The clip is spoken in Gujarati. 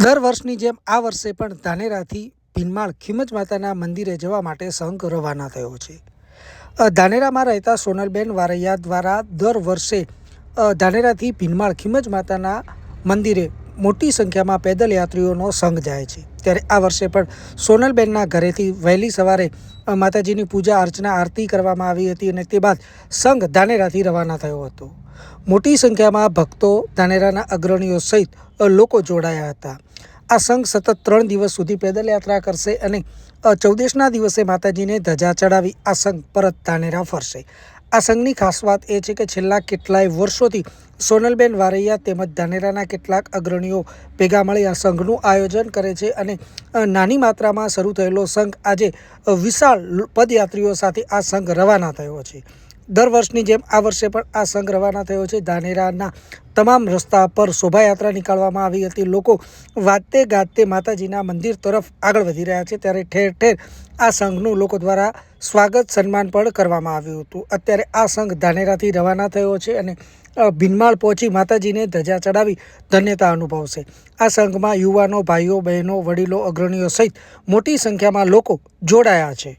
દર વર્ષની જેમ આ વર્ષે પણ ધાનેરાથી ભીનમાળ ખીમજ માતાના મંદિરે જવા માટે સંઘ રવાના થયો છે. ધાનેરામાં રહેતા સોનલબેન વારૈયા દ્વારા દર વર્ષે ધાનેરાથી ભીનમાળ ખીમજ માતાના મંદિરે મોટી સંખ્યામાં પેદલ યાત્રીઓનો સંઘ જાય છે. ત્યારે આ વર્ષે પણ સોનલબેનના ઘરેથી વહેલી સવારે માતાજીની પૂજા અર્ચના આરતી કરવામાં આવી હતી અને તે બાદ સંઘ ધાનેરાથી રવાના થયો હતો. મોટી સંખ્યામાં ભક્તો ધાનેરાના અગ્રણીઓ સહિત લોકો જોડાયા હતા. આ સંઘ સતત 3 દિવસ સુધી પેદલ યાત્રા કરશે અને 14ના દિવસે માતાજીને ધજા ચડાવી આ સંઘ પરત ધાનેરા ફરશે. આ સંઘની ખાસ વાત એ છે કે છેલ્લા કેટલાય વર્ષોથી સોનલબેન વારૈયા તેમજ ધાનેરાના કેટલાક અગ્રણીઓ ભેગા મળી આ સંઘનું આયોજન કરે છે અને નાની માત્રામાં શરૂ થયેલો સંઘ આજે વિશાળ પદયાત્રીઓ સાથે આ સંઘ રવાના થયો છે. દર વર્ષની જેમ આ વર્ષે પણ આ સંઘ રવાના થયો છે. ધાનેરાના તમામ રસ્તા પર શોભાયાત્રા નીકાળવામાં આવી હતી. લોકો વાતે ગાતે માતાજીના મંદિર તરફ આગળ વધી રહ્યા છે. ત્યારે ઠેર ઠેર આ સંઘનું લોકો દ્વારા સ્વાગત સન્માન પણ કરવામાં આવ્યું હતું. અત્યારે આ સંઘ ધાનેરાથી રવાના થયો છે અને ભીનમાળ પહોંચી માતાજીને ધજા ચડાવી ધન્યતા અનુભવશે. આ સંઘમાં યુવાનો, ભાઈઓ, બહેનો, વડીલો, અગ્રણીઓ સહિત મોટી સંખ્યામાં લોકો જોડાયા છે.